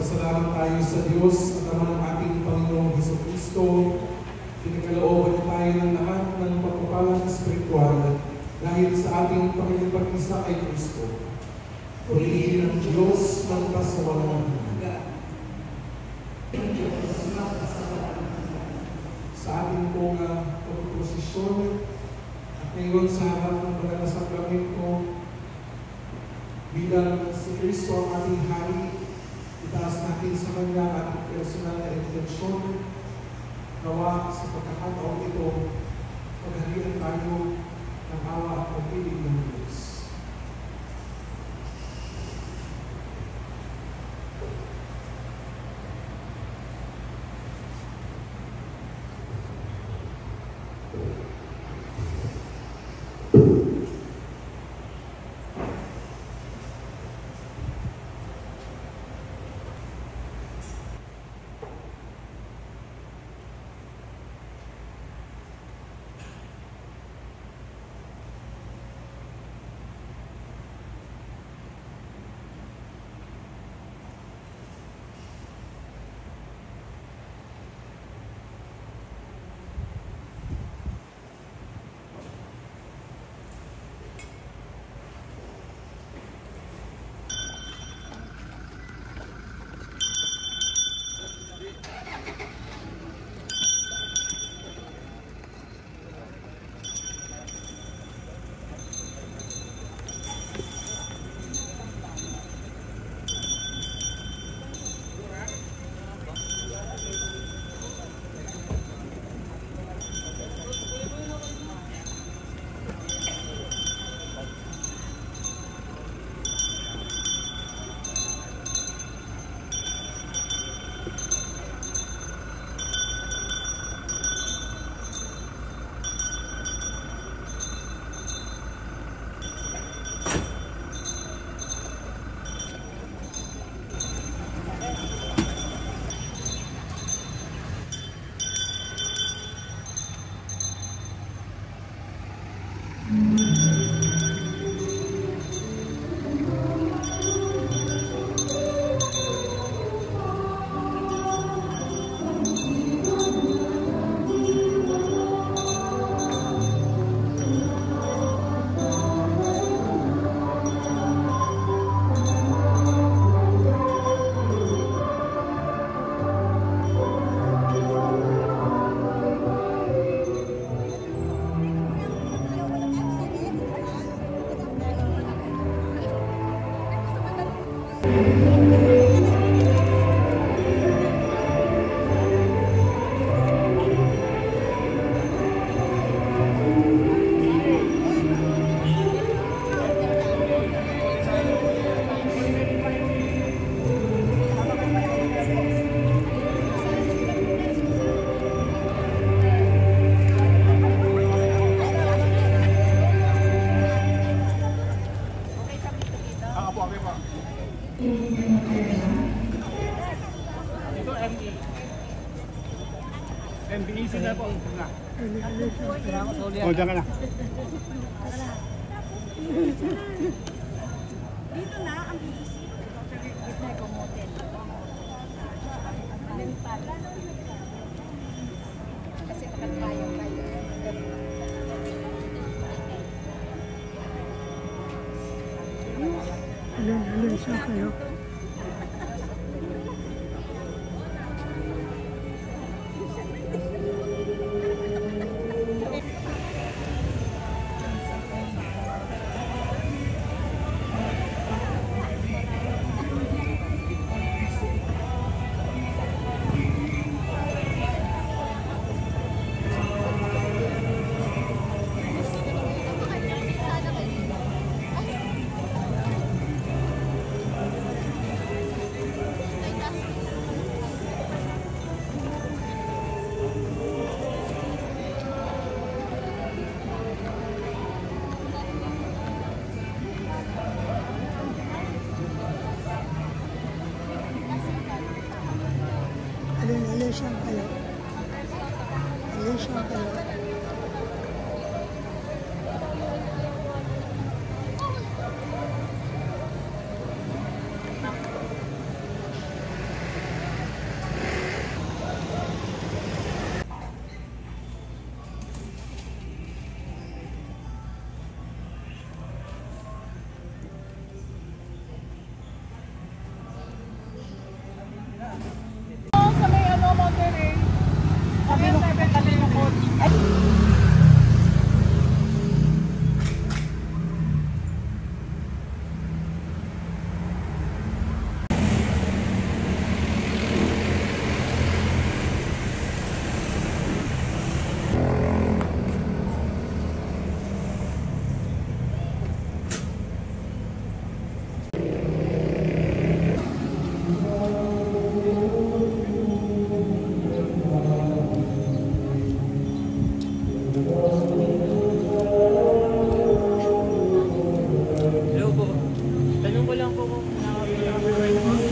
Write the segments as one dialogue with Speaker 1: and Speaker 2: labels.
Speaker 1: Nagpasalamat tayo sa Diyos at naman ng ating Panginoong Jesucristo. Pinagkalooban tayo ng lahat ng pagpapalang espiritual dahil sa ating pagkakapag-isa kay Kristo. Purihin ang Diyos magpasawalang hanggan. Sa ating pong pagprosesyon at ngayon sa harap ng banal na sakramento, bilang si Kristo ang ating hari, itaas natin sa Kanya ang ating personal na intensyon. Nawa sa pagkakataon ito, pagharian tayo ng awa at pag-ibig ng Diyos.
Speaker 2: Oh, jangan lah.
Speaker 3: Dito na ang BBC. Gitna ko motel. Kasi nakatayo kayo.
Speaker 2: Alin siya kayo. Alin siya kayo. Alin siya kayo.
Speaker 4: Hello po. Tanong ko lang po kung nakapag-work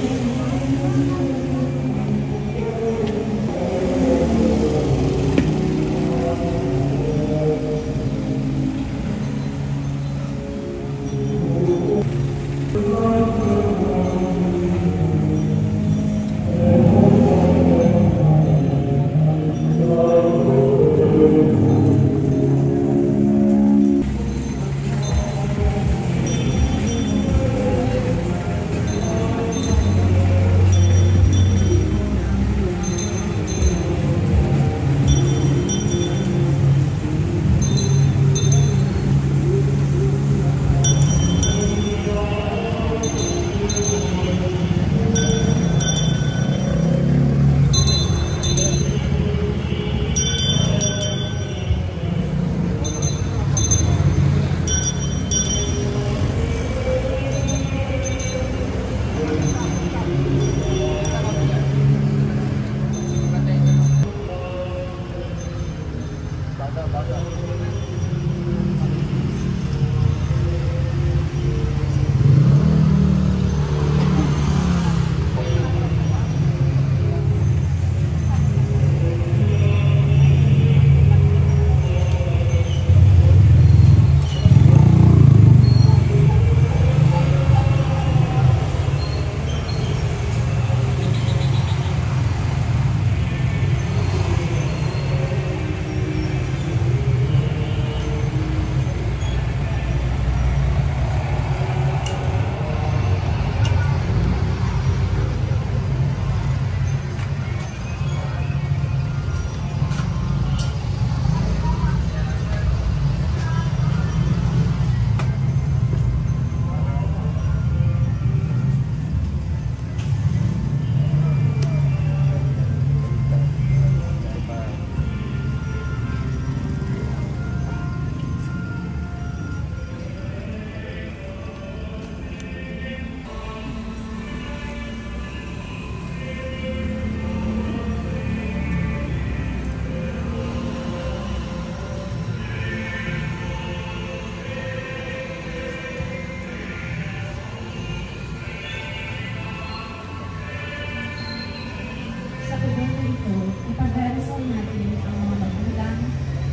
Speaker 4: po.
Speaker 3: Ipagdarasal natin ang mga magulang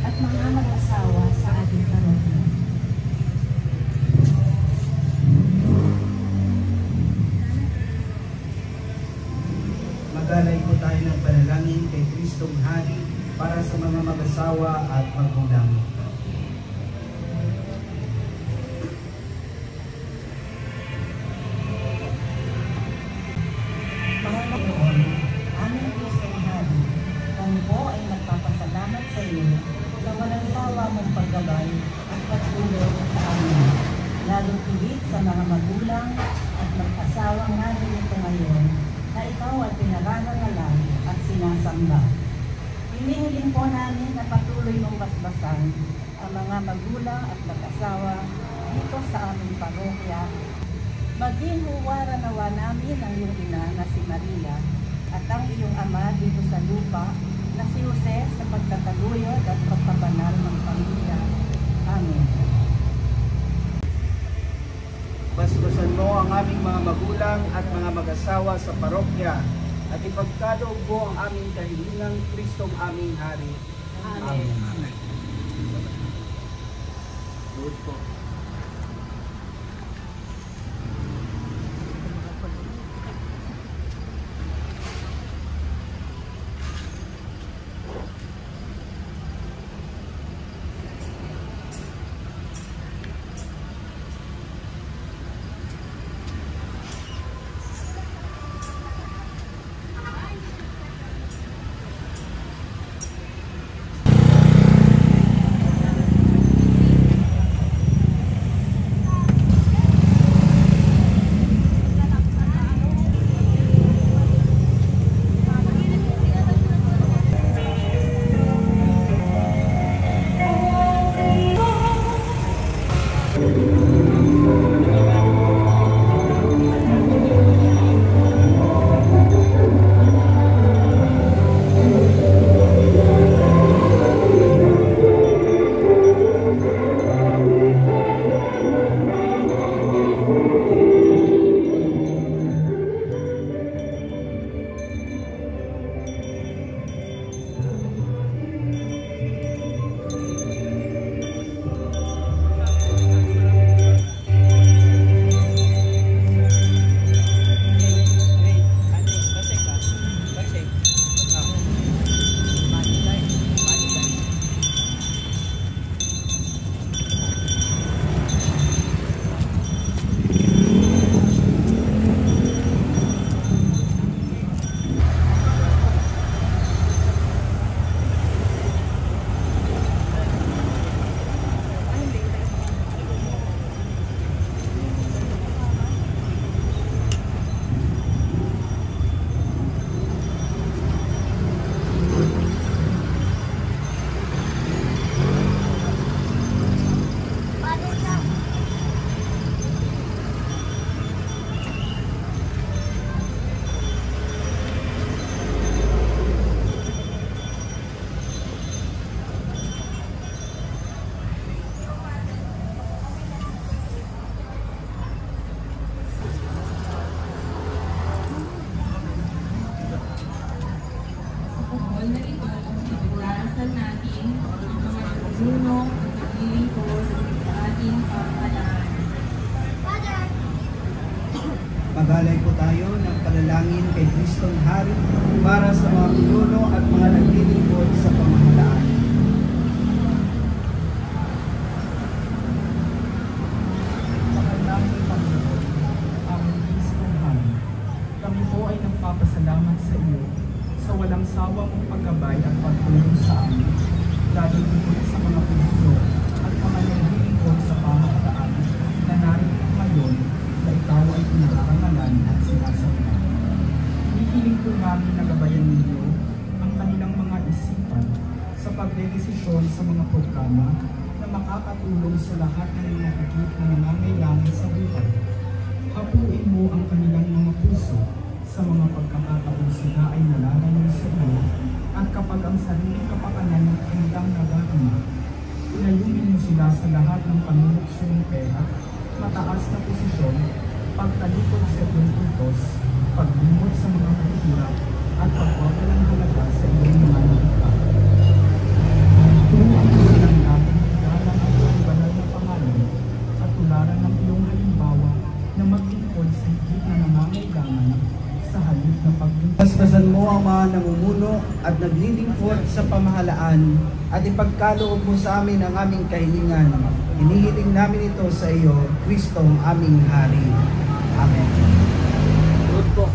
Speaker 3: at mga mag-asawa sa ating parokya.
Speaker 5: Magalay po tayo ng panalangin kay Kristong Hari para sa mga mag-asawa at magulang.
Speaker 3: Panginoon, aming Kristong Hari, kami po ay nagpapasalamat sa iyo sa walang sawa mong paggabay at pagtulong sa amin, lalo higit sa mga magulang at mag-asawang narito ngayon na ikaw ay pinararangalan at sinasamba. Hinihiling po namin na patuloy mong basbasan ang mga magulang at mag-asawa dito sa aming parokya. Maging huwara nawa namin ang iyong ina na si Maria at ang iyong ama dito sa lupa na si Jose sa pagtataguyod at pagpabanal ng pamilya. Amen.
Speaker 5: Basbasan mo ang aming mga magulang at mga mag-asawa sa parokya at ipagkaloob mo ang aming kahilingang Kristong aming Hari.
Speaker 3: Amen.
Speaker 5: Amen. Lord po. Magalay po tayo ng panalangin kay Kristong Hari para sa mga pinuno at mga naglilingkod sa pamahalaan.
Speaker 6: Magalangin Panginoon, aming Kristong Hari, kami po ay nagpapasalamat sa iyo sa walang sawa mong paggabay at pagtulong sa amin, lalo dito sa mga pinuno at mga naglilingkod sa pamahalaan na narito ngayon na ikaw ay pinakarangalan at sinasamba. Hinihiling po namin na gabayan ninyo ang kanilang mga isipan sa pagdedesisyon sa mga programa na makakatulong sa lahat ng mga higit na nangangailangan sa buhay. Hapuin mo ang kanilang mga puso sa mga pagkakataon sila ay nalalaman sa iyo at kapag ang sariling kapakanan ng kanilang nadarama, inayunin mo sila sa lahat ng panunokso ng pera, mataas na posisyon, pagtalikod sa iyong utos, paglimot sa mga mahihirap, at pagwawalang halaga sa iyong mga nakita. Turuan mo silang laging igalang ang iyong banal na pangalan at tularan ng iyong halimbawa na maglingkod sa higit na nangangailangan sa halip na paglingkod.
Speaker 5: Paspasan mo ang mga namumuno at naglilingkod sa pamahalaan at ipagkaloob mo sa amin ang aming kahilingan. Hinihiling namin ito sa iyo, Kristong aming Hari. Amen.
Speaker 4: Good po.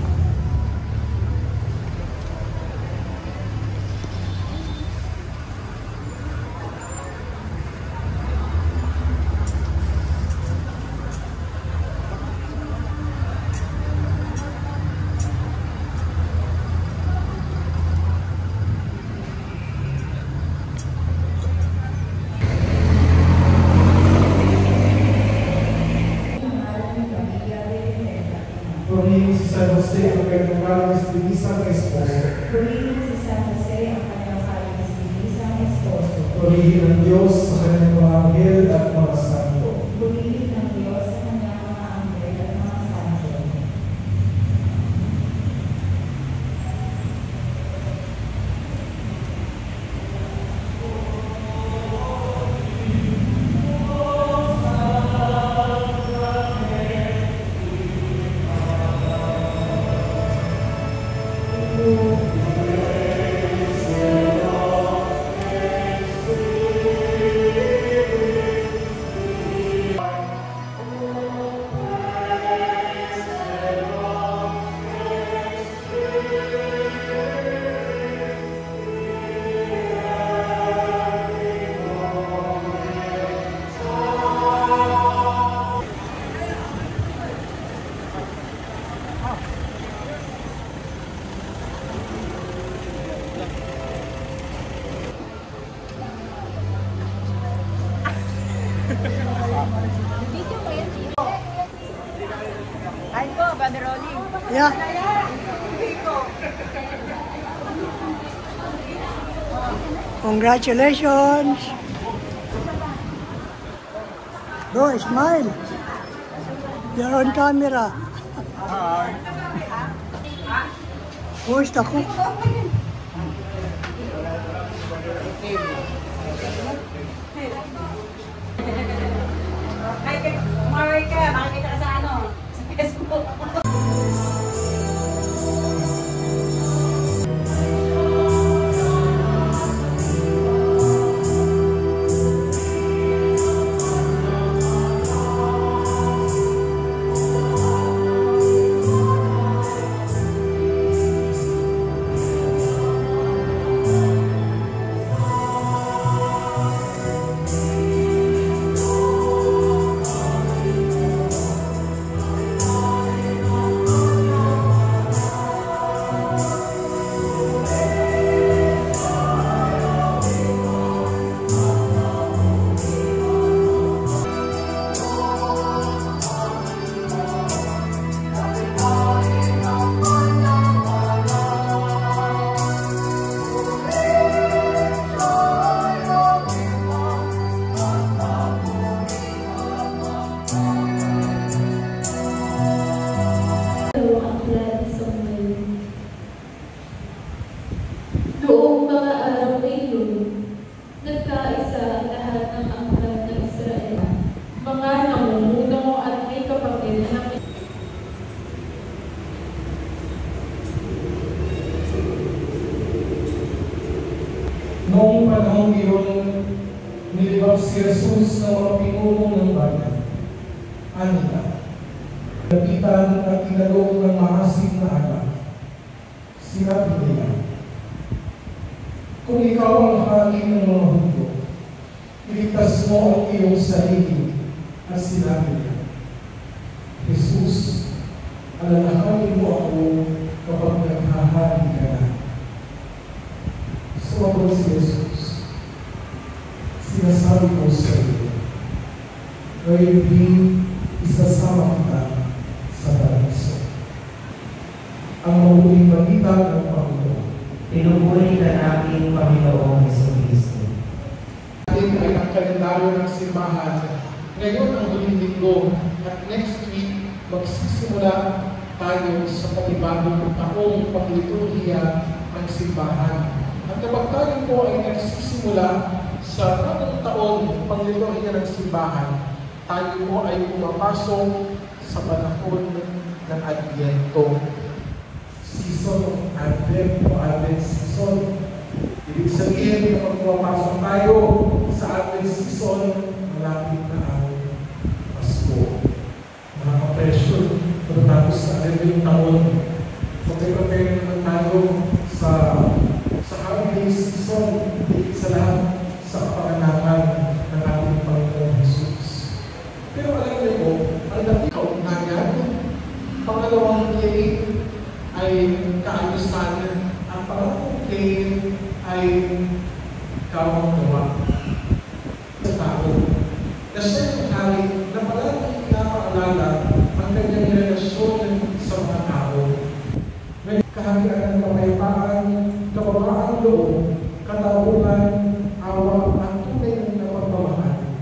Speaker 1: Purihin si San Jose ang kanyang kaligis-ligisang esposo.
Speaker 3: Purihin si San Jose ang kanyang kaligis-ligisang esposo.
Speaker 1: Purihin ang Diyos sa kanyang mga anghel at mga santo.
Speaker 3: Purihin ng Diyos sa kanyang mga anghel at mga santo.
Speaker 7: Ay po, banderolling.
Speaker 2: Yeah. Congratulations. Bro, smile. You're on camera. Hi. Where's the cook?
Speaker 7: Marika, makikita ka sa ano? Sa Facebook.
Speaker 8: Noong mga araw na iyon, nagkaisa ang lahat ng angkan ng Israel, mga namumuno at may kapatid ng
Speaker 1: si Jesus ng mga pinuno ng bayan. Anita, lapitan at inalok ng maasim na anak. Sinabi nila, kung ikaw ang hari ng mga Hudyo, iligtas mo ang iyong sarili. At sinabi niya, Jesus, alalahanin mo ako kapag naghahari ka na. Sumagot si Jesus, sinasabi ko sa iyo, ngayon din isasama kita sa paraiso. Ang mabuting balita ng Panginoon.
Speaker 5: Pinupuri ka namin, Panginoong Jesucristo.
Speaker 1: Atin ay ang kalendaryo ng simbahan. Ngayon ang huling linggo at next week magsisimula tayo sa panibagong taong pagliturhiya ng simbahan. At kapag tayo po ay nagsisimula sa bagong taon pagliturhiya ng simbahan, tayo po ay pumapasok sa panahon ng Adviento. Season of Advent o Advent season. Ibig sabihin, kapag pumapasok tayo sa Advent season, malapit na ang Pasko. Mga ka-pressure, pagkatapos na rin yung taon, mag-prepare naman tayo sa holiday season, sa lahat sa kapanganakan ng ating Panginoon Jesus. Pero alam niyo po, ang dating kaugnayan, pangalawang K ay kaayusan, ang pangalawang K ay kawang-gawa sa tao. Na siya yung hari na palaging pinapaalala ang kanyang relasyon sa mga tao. May kaharian ng kapayapaan, kababaang loob, katauhan, awa, at tunay ng napagmamahal.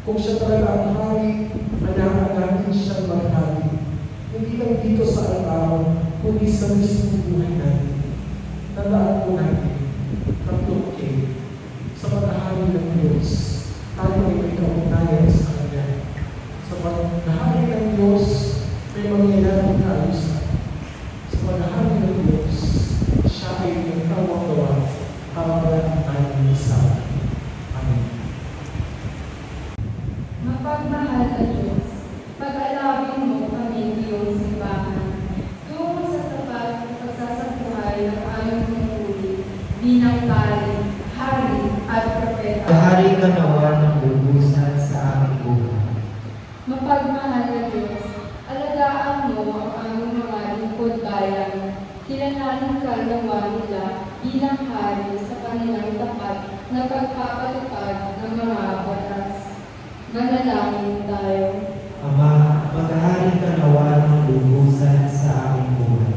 Speaker 1: Kung siya talaga ang hari, hayaan natin siyang maghari. Hindi lang dito sa altar, kundi sa mismong buhay natin. Tandaan po natin, tatlong K, sa paghahari ng Diyos, tayo ay may kaugnayan sa Kanya. Sa paghahari ng Diyos, may mangyayaring kaayusan. Sa paghahari ng Diyos, siya ay may kawang-gawa para tayo isa. Amen.
Speaker 8: Mapagmahal na Diyos, pag-alawin mo kami iyong simbahan, tungo sa tapat at pagsasabuhay ng aming pinupuri, bilang pari, hari, at propeta.
Speaker 5: Hari ka nawa ng lubusan sa aming buhay.
Speaker 8: Mapagmahal na Diyos, alagaan mo ang aming mga lingkod bayan, kilalanin ka nawa nila bilang hari sa kanilang tapat na pagpapatupad ng mga batas. Manalangin tayo.
Speaker 5: Ama, maghahari ka nawa ng lubusan sa aming buhay.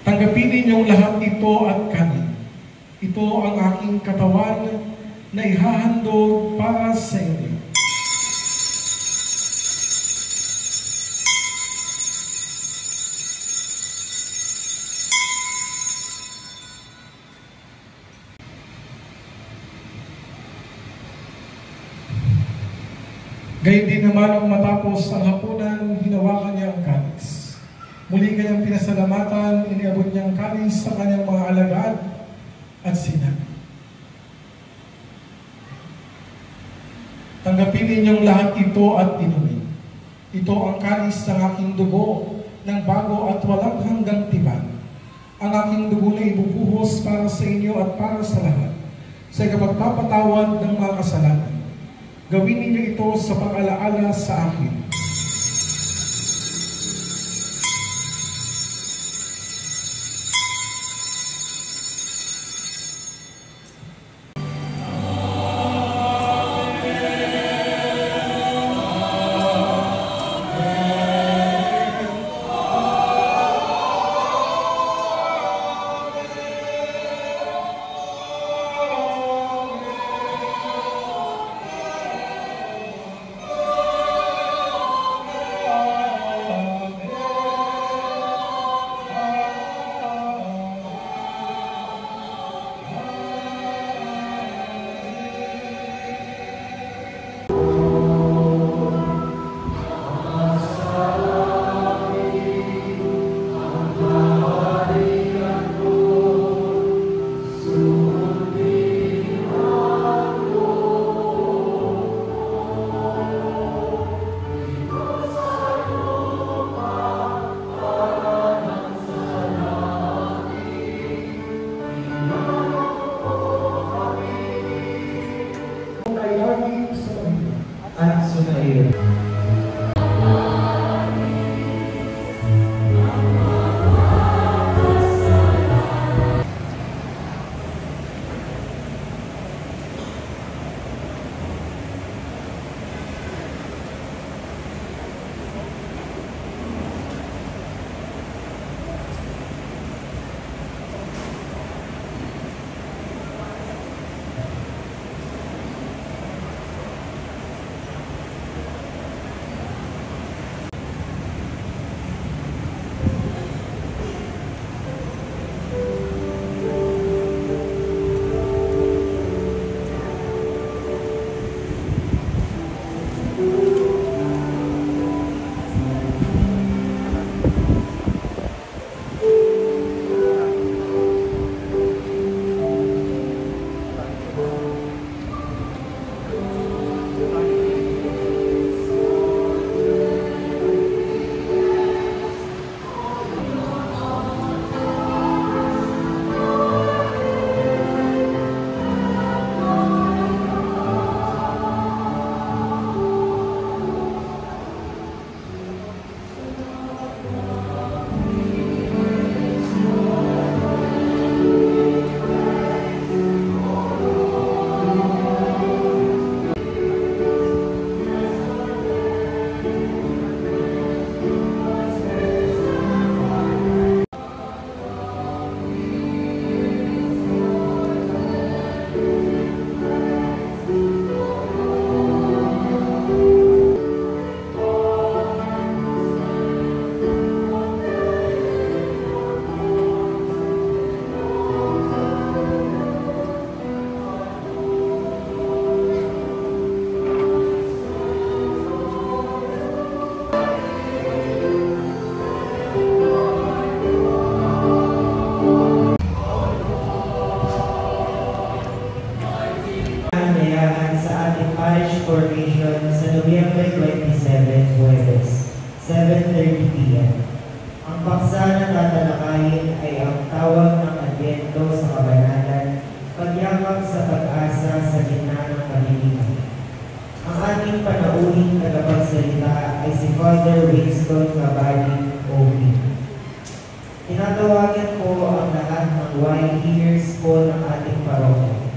Speaker 1: Tanggapin ninyong lahat ito at kanin. Ito ang aking katawan na ihahandog para sa inyo. Gayun din naman ang matapos ang hapunan, hinawakan niya ang kanis. Muli kanyang pinasalamatan, iniabot niyang kanis sa kanyang mga alagad at sinabi, tanggapin ninyong lahat ito at inumin. Ito ang kanis ng aking dugo ng bago at walang hanggang tipan. Ang aking dugo na ibubuhos para sa inyo at para sa lahat, sa ikapagpapatawad ng mga kasalanan. Gawin ninyo ito sa pag-alaala sa akin.
Speaker 9: Tinatawagan po ang lahat ng YEers po ng ating parokya.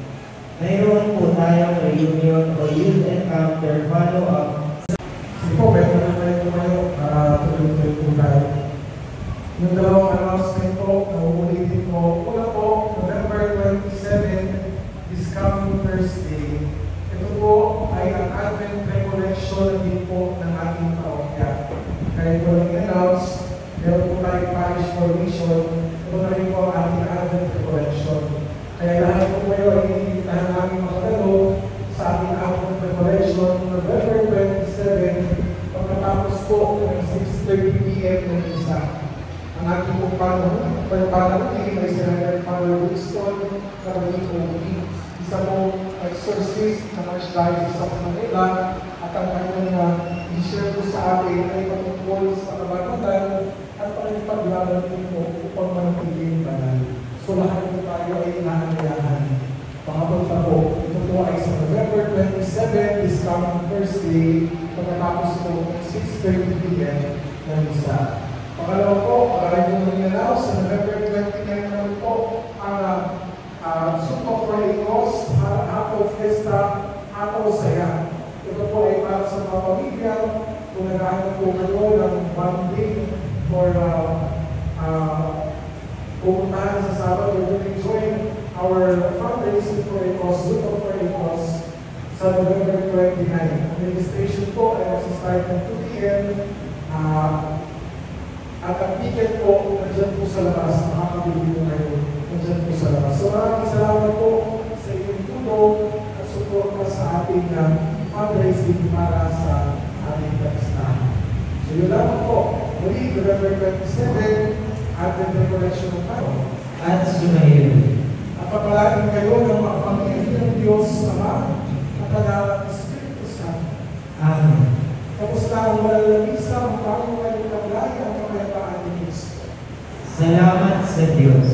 Speaker 9: Mayroon po tayong reunion o youth encounter follow-up.
Speaker 1: Sige po, meron na kayo para tuloy-tuloy po tayo. Yung dalawang announcement po, nauulitin po. Una po, November 27, this coming Thursday. Ito po ay ang Advent Recollection din po ng ating parokya. Kaya po nag-announce, meron po tayong parish formation. Ito na rin po ang ating Advent Recollection. Kaya lahat po kayo ay inibitahan namin makadalo sa ating Advent Recollection, November 27, pagkatapos po ng 6:30 p.m. ng isa. Ang ating pong panahon ay Senator Father Winston Carolino, isa pong exorcist na Archdiocese of Manila, at ang kanyang i-share po sa atin ay patungkol sa kabanalan at pagpaglaban po upang manatiling banal. So lahat po tayo ay inaanyayahan. Pangapunta po, ito po ay sa November 27, this coming Thursday, pagkatapos po ng 6:30 p.m. ng isa. Pangalawa po, maraming po nag-announce sa November 29 naman po ang Suko for Ecos, Hato Fiesta, Hato Saya. Ito po ay para sa mga pamilya, kung naghahanap po kayo ng bonding for pupuntahan sa Sabado, you can join our fundraising for Ecos, Suko for Ecos, sa November 29. Ang registration po ay mag-start ng 2 p.m. At ang ticket po, nandiyan po sa labas, makakabili po kayo, nandiyan po sa labas. So maraming salamat po sa inyong tulong at suporta sa ating fundraising para sa ating kapistahan. So yun lang po, muli, November 27, Advent Recollection ng tayo.
Speaker 9: At sumayon.
Speaker 1: At papalain kayo ng mga pamilya ng Diyos Ama at ng Espiritu Santo.
Speaker 9: Amen.
Speaker 1: Tapos na ang malalamisa, ang pangungay ng kaglaya ang kapayapaan ni Cristo.
Speaker 9: Salamat sa Diyos.